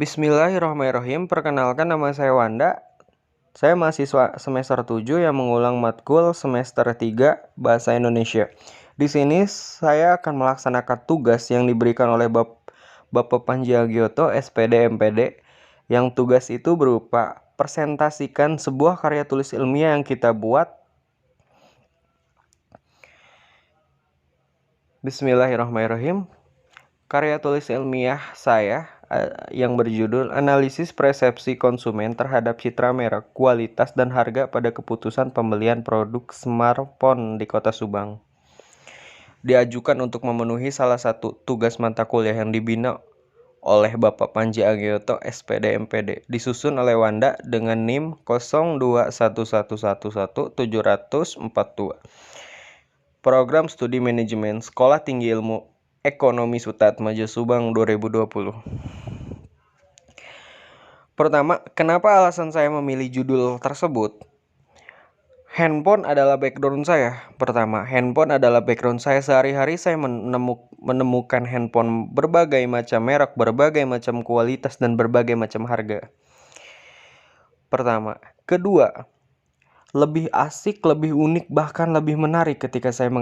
Bismillahirrahmanirrahim. Perkenalkan, nama saya Wanda. Saya mahasiswa semester 7 yang mengulang matkul semester 3 Bahasa Indonesia. Di sini saya akan melaksanakan tugas yang diberikan oleh Bapak Panji Agioto, SPD MPD. Yang tugas itu berupa presentasikan sebuah karya tulis ilmiah yang kita buat. Bismillahirrahmanirrahim. Karya tulis ilmiah saya yang berjudul Analisis Persepsi Konsumen Terhadap Citra Merek, Kualitas, dan Harga pada Keputusan Pembelian Produk Smartphone di Kota Subang. Diajukan untuk memenuhi salah satu tugas mata kuliah yang dibina oleh Bapak Panji Agioto, SPD MPD, disusun oleh Wanda dengan NIM 0211111742. Program Studi Manajemen Sekolah Tinggi Ilmu Ekonomi Sutatmaja Subang 2020. Pertama, kenapa alasan saya memilih judul tersebut? Handphone adalah background saya. Pertama, handphone adalah background saya. Sehari-hari saya menemukan handphone berbagai macam merek, berbagai macam kualitas, dan berbagai macam harga. Pertama. Kedua, lebih asik, lebih unik, bahkan lebih menarik ketika saya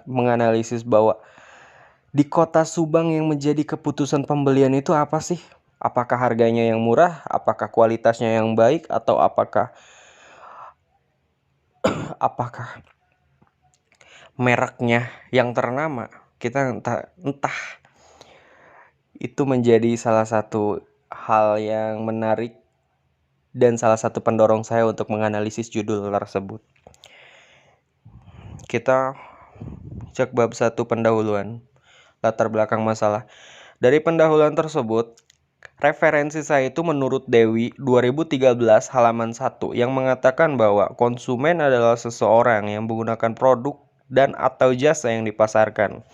menganalisis bahwa di Kota Subang yang menjadi keputusan pembelian itu apa sih? Apakah harganya yang murah, apakah kualitasnya yang baik, atau apakah mereknya yang ternama? Kita entah itu menjadi salah satu hal yang menarik dan salah satu pendorong saya untuk menganalisis judul tersebut. Kita cek bab 1, pendahuluan. Latar belakang masalah. Dari pendahuluan tersebut, referensi saya itu menurut Dewi 2013 halaman 1 yang mengatakan bahwa konsumen adalah seseorang yang menggunakan produk dan atau jasa yang dipasarkan.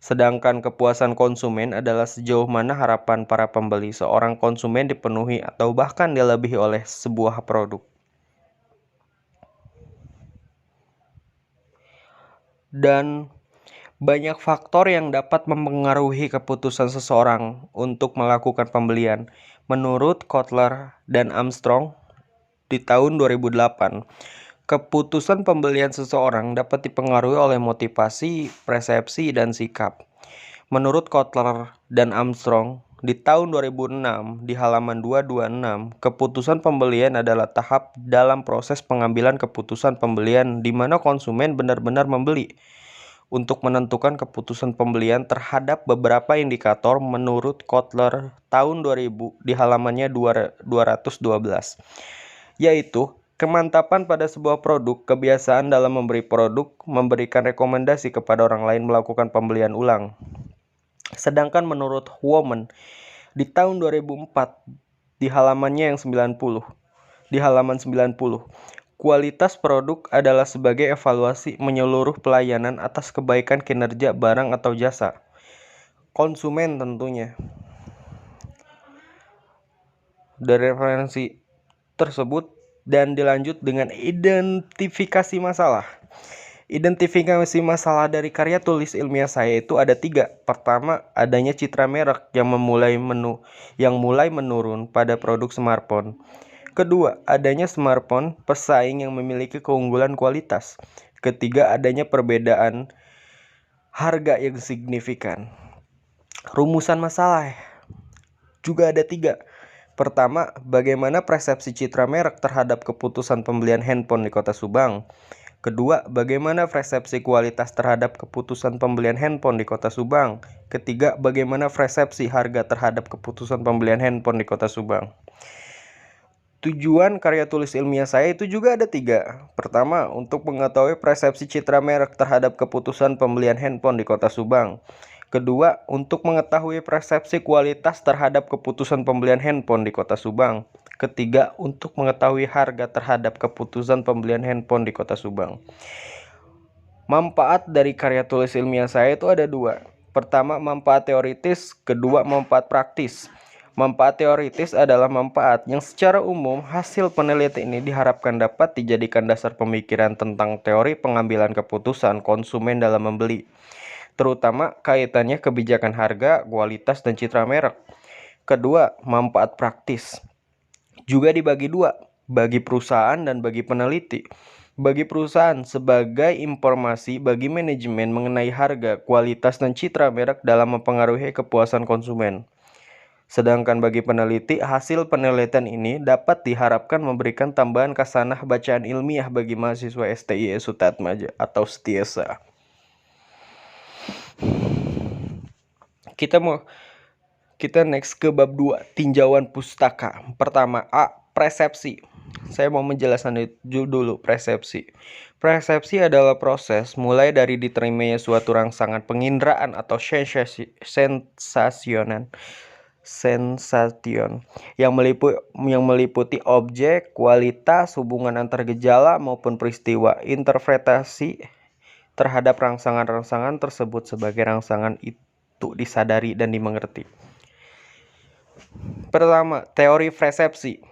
Sedangkan kepuasan konsumen adalah sejauh mana harapan para pembeli seorang konsumen dipenuhi atau bahkan dilebihi oleh sebuah produk. Dan banyak faktor yang dapat mempengaruhi keputusan seseorang untuk melakukan pembelian. Menurut Kotler dan Armstrong di tahun 2008, keputusan pembelian seseorang dapat dipengaruhi oleh motivasi, persepsi, dan sikap. Menurut Kotler dan Armstrong di tahun 2006 di halaman 226, keputusan pembelian adalah tahap dalam proses pengambilan keputusan pembelian di mana konsumen benar-benar membeli. Untuk menentukan keputusan pembelian terhadap beberapa indikator menurut Kotler tahun 2000 di halamannya 212, yaitu kemantapan pada sebuah produk, kebiasaan dalam memberi produk, memberikan rekomendasi kepada orang lain, melakukan pembelian ulang. Sedangkan menurut Woman di tahun 2004 di halamannya yang 90, di halaman 90, kualitas produk adalah sebagai evaluasi menyeluruh pelayanan atas kebaikan kinerja barang atau jasa konsumen tentunya. Dari referensi tersebut dan dilanjut dengan identifikasi masalah. Identifikasi masalah dari karya tulis ilmiah saya itu ada 3. Pertama, adanya citra merek yang mulai menurun pada produk smartphone. Kedua, adanya smartphone pesaing yang memiliki keunggulan kualitas. Ketiga, adanya perbedaan harga yang signifikan. Rumusan masalah juga ada 3. Pertama, bagaimana persepsi citra merek terhadap keputusan pembelian handphone di Kota Subang. Kedua, bagaimana persepsi kualitas terhadap keputusan pembelian handphone di Kota Subang. Ketiga, bagaimana persepsi harga terhadap keputusan pembelian handphone di Kota Subang. Tujuan karya tulis ilmiah saya itu juga ada 3. Pertama, untuk mengetahui persepsi citra merek terhadap keputusan pembelian handphone di Kota Subang. Kedua, untuk mengetahui persepsi kualitas terhadap keputusan pembelian handphone di Kota Subang. Ketiga, untuk mengetahui harga terhadap keputusan pembelian handphone di Kota Subang. Manfaat dari karya tulis ilmiah saya itu ada 2. Pertama, manfaat teoritis. Kedua, manfaat praktis. Manfaat teoritis adalah manfaat yang secara umum hasil penelitian ini diharapkan dapat dijadikan dasar pemikiran tentang teori pengambilan keputusan konsumen dalam membeli, terutama kaitannya kebijakan harga, kualitas, dan citra merek. Kedua, manfaat praktis. Juga dibagi dua, bagi perusahaan dan bagi peneliti. Bagi perusahaan sebagai informasi bagi manajemen mengenai harga, kualitas, dan citra merek dalam mempengaruhi kepuasan konsumen. Sedangkan bagi peneliti, hasil penelitian ini dapat diharapkan memberikan tambahan khasanah bacaan ilmiah bagi mahasiswa STI Sutatmaja atau Setiesa. Kita next ke bab 2, tinjauan pustaka. Pertama, A. Persepsi. Saya mau menjelaskan dulu persepsi. Persepsi adalah proses mulai dari diterimanya suatu rangsangan penginderaan atau sensation yang meliputi objek, kualitas, hubungan antar gejala maupun peristiwa. Interpretasi terhadap rangsangan-rangsangan tersebut sebagai rangsangan itu disadari dan dimengerti. Pertama, teori persepsi.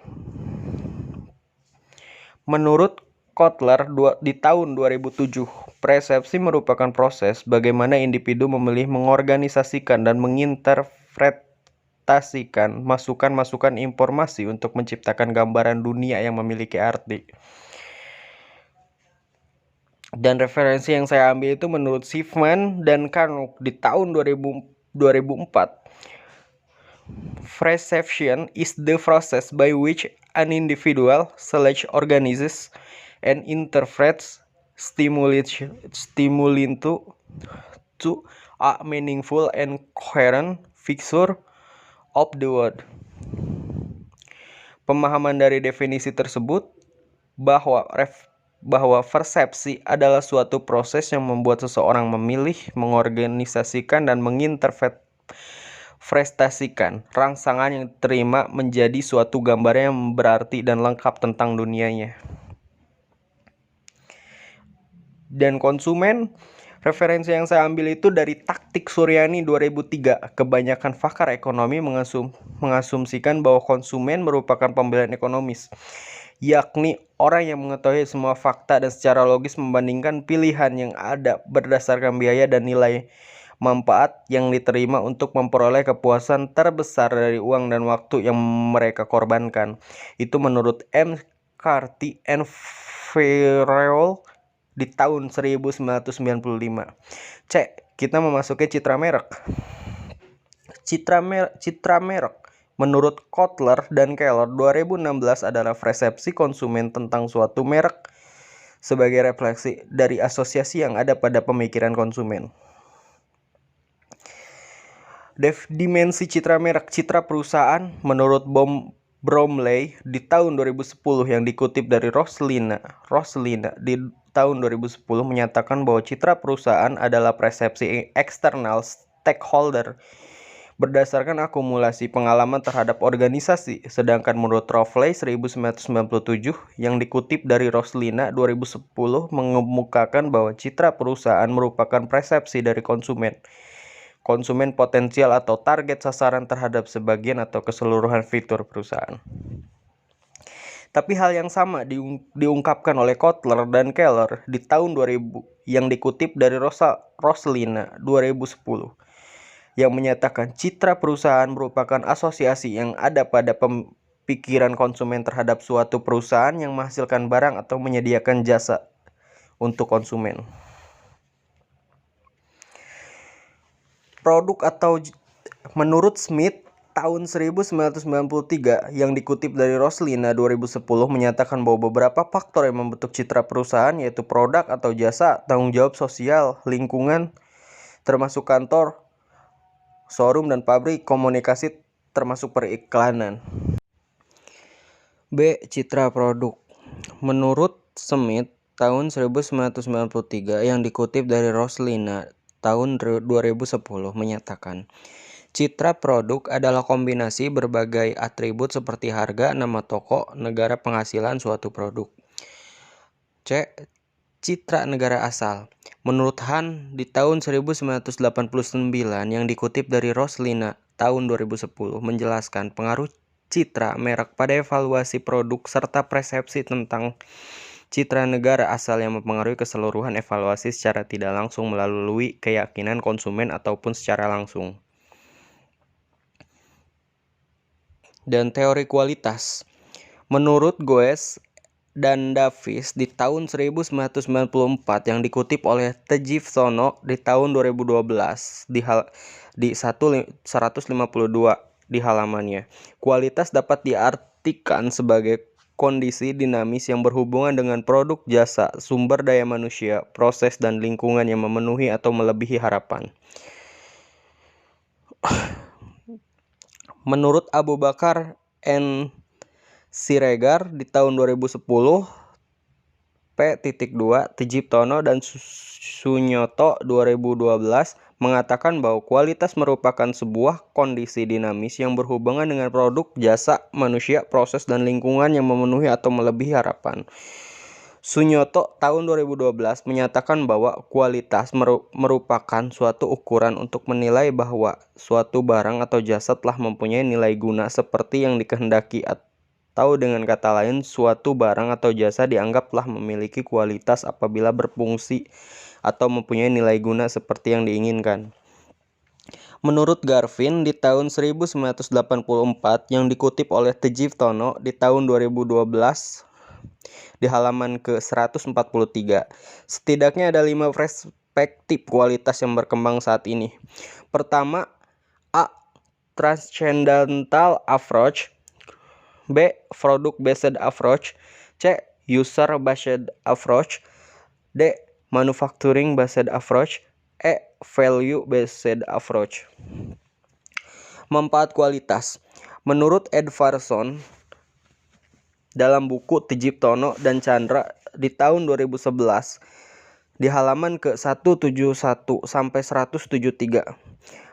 Menurut Kotler di tahun 2007, persepsi merupakan proses bagaimana individu memilih, mengorganisasikan, dan menginterpretasikan masukan-masukan informasi untuk menciptakan gambaran dunia yang memiliki arti. Dan referensi yang saya ambil itu menurut Schiffman dan Carnot di tahun 2004. Perception is the process by which an individual selects, organizes, and interprets stimuli to a meaningful and coherent picture of the world. Pemahaman dari definisi tersebut bahwa persepsi adalah suatu proses yang membuat seseorang memilih, mengorganisasikan, dan menginterpretasikan rangsangan yang diterima menjadi suatu gambar yang berarti dan lengkap tentang dunianya. Dan konsumen, referensi yang saya ambil itu dari Taktik Suryani 2003. Kebanyakan pakar ekonomi mengasumsikan bahwa konsumen merupakan pembelian ekonomis, yakni orang yang mengetahui semua fakta dan secara logis membandingkan pilihan yang ada berdasarkan biaya dan nilai manfaat yang diterima untuk memperoleh kepuasan terbesar dari uang dan waktu yang mereka korbankan. Itu menurut M. Carty and Ferrell di tahun 1995. C. Kita memasuki citra merek. Citra merek menurut Kotler dan Keller 2016 adalah persepsi konsumen tentang suatu merek sebagai refleksi dari asosiasi yang ada pada pemikiran konsumen. Dimensi citra merek. Citra perusahaan menurut Bromley di tahun 2010 yang dikutip dari Roslina di tahun 2010 menyatakan bahwa citra perusahaan adalah persepsi eksternal stakeholder berdasarkan akumulasi pengalaman terhadap organisasi. Sedangkan menurut Rowley 1997 yang dikutip dari Roslina 2010 mengemukakan bahwa citra perusahaan merupakan persepsi dari konsumen potensial atau target sasaran terhadap sebagian atau keseluruhan fitur perusahaan. Tapi hal yang sama diungkapkan oleh Kotler dan Keller di tahun 2000 yang dikutip dari Roslina 2010 yang menyatakan citra perusahaan merupakan asosiasi yang ada pada pemikiran konsumen terhadap suatu perusahaan yang menghasilkan barang atau menyediakan jasa untuk konsumen. Produk atau menurut Smith tahun 1993 yang dikutip dari Roslina 2010 menyatakan bahwa beberapa faktor yang membentuk citra perusahaan yaitu produk atau jasa, tanggung jawab sosial, lingkungan, termasuk kantor, showroom dan pabrik, komunikasi termasuk periklanan. B. Citra produk. Menurut Smith tahun 1993 yang dikutip dari Roslina tahun 2010 menyatakan citra produk adalah kombinasi berbagai atribut seperti harga, nama toko, negara penghasilan suatu produk. C. Citra negara asal. Menurut Han di tahun 1989 yang dikutip dari Roslina tahun 2010 menjelaskan pengaruh citra merek pada evaluasi produk serta persepsi tentang citra negara asal yang mempengaruhi keseluruhan evaluasi secara tidak langsung melalui keyakinan konsumen ataupun secara langsung. dan teori kualitas. Menurut Goes dan Davis di tahun 1994 yang dikutip oleh Tejif Sono di tahun 2012 di 152 di halamannya. Kualitas dapat diartikan sebagai kondisi dinamis yang berhubungan dengan produk, jasa, sumber daya manusia, proses, dan lingkungan yang memenuhi atau melebihi harapan. Menurut Abu Bakar N. Siregar di tahun 2010, P.2 Tijiptono dan Sunyoto 2012 mengatakan bahwa kualitas merupakan sebuah kondisi dinamis yang berhubungan dengan produk, jasa, manusia, proses, dan lingkungan yang memenuhi atau melebihi harapan. Sunyoto tahun 2012 menyatakan bahwa kualitas merupakan suatu ukuran untuk menilai bahwa suatu barang atau jasa telah mempunyai nilai guna seperti yang dikehendaki, atau dengan kata lain, suatu barang atau jasa dianggap telah memiliki kualitas apabila berfungsi atau mempunyai nilai guna seperti yang diinginkan. Menurut Garvin di tahun 1984 yang dikutip oleh Tejivtono di tahun 2012 di halaman ke-143, setidaknya ada 5 perspektif kualitas yang berkembang saat ini. Pertama, A. Transcendental approach. B. Product-based approach. C. User-based approach. D. Manufacturing-based approach. E. Value-based approach. Manfaat kualitas. Menurut Edvardson dalam buku Tijiptono dan Chandra di tahun 2011 di halaman ke-171 sampai 173,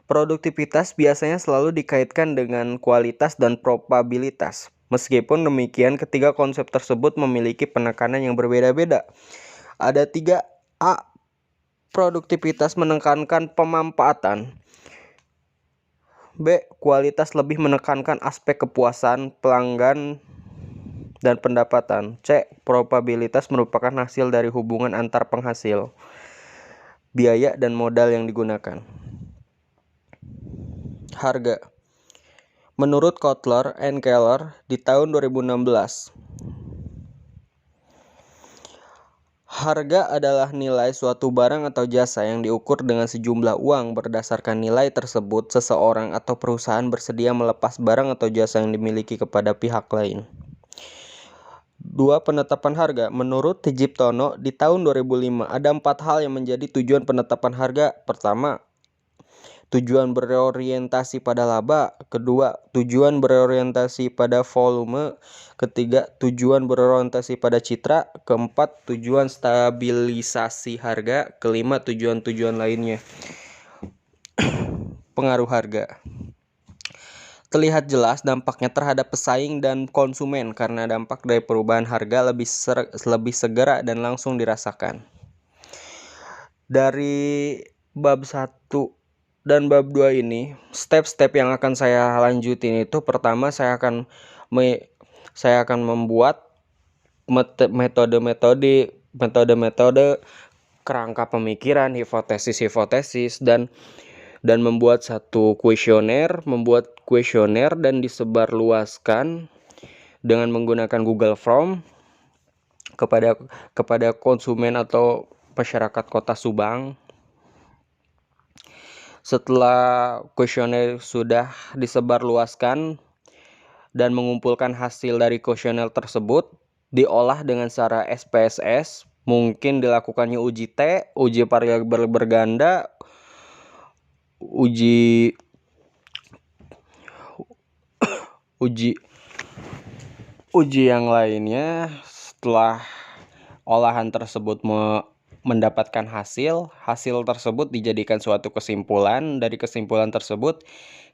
produktivitas biasanya selalu dikaitkan dengan kualitas dan probabilitas. Meskipun demikian, ketiga konsep tersebut memiliki penekanan yang berbeda-beda. Ada 3. A. Produktivitas menekankan pemanfaatan. B. Kualitas lebih menekankan aspek kepuasan pelanggan dan pendapatan. C. Probabilitas merupakan hasil dari hubungan antar penghasil, biaya, dan modal yang digunakan. Harga. Menurut Kotler and Keller di tahun 2016, harga adalah nilai suatu barang atau jasa yang diukur dengan sejumlah uang. Berdasarkan nilai tersebut, seseorang atau perusahaan bersedia melepas barang atau jasa yang dimiliki kepada pihak lain. 2. Penetapan harga. Menurut Tijiptono di tahun 2005, ada 4 hal yang menjadi tujuan penetapan harga. Pertama, tujuan berorientasi pada laba. Kedua, tujuan berorientasi pada volume. Ketiga, tujuan berorientasi pada citra. Keempat, tujuan stabilisasi harga. Kelima, tujuan-tujuan lainnya. Pengaruh harga. Terlihat jelas dampaknya terhadap pesaing dan konsumen karena dampak dari perubahan harga lebih segera dan langsung dirasakan. Dari bab 1 dan bab 2 ini, step-step yang akan saya lanjutin itu, pertama saya akan membuat metode-metode kerangka pemikiran, hipotesis dan membuat satu kuesioner, dan disebarluaskan dengan menggunakan Google Form kepada konsumen atau masyarakat Kota Subang. Setelah kuesioner sudah disebarluaskan dan mengumpulkan hasil dari kuesioner tersebut, diolah dengan cara SPSS, mungkin dilakukannya uji T, uji variabel berganda, uji yang lainnya. Setelah olahan tersebut mendapatkan hasil tersebut dijadikan suatu kesimpulan. Dari kesimpulan tersebut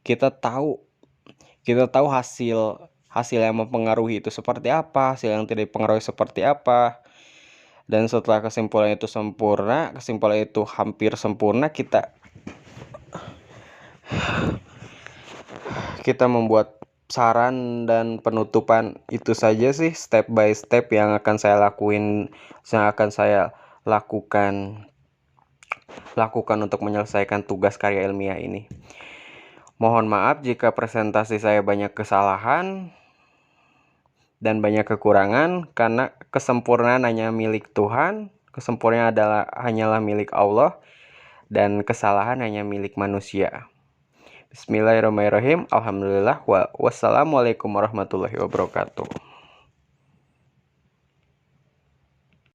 kita tahu hasil yang mempengaruhi itu seperti apa, hasil yang tidak dipengaruhi seperti apa. Dan setelah kesimpulan itu hampir sempurna, kita membuat saran dan penutupan. Itu saja sih step by step yang akan saya lakukan untuk menyelesaikan tugas karya ilmiah ini. Mohon maaf jika presentasi saya banyak kesalahan dan banyak kekurangan, karena kesempurnaan hanya milik Tuhan, kesempurnaan hanyalah milik Allah, dan kesalahan hanya milik manusia. Bismillahirrahmanirrahim. Alhamdulillah. Wassalamualaikum warahmatullahi wabarakatuh.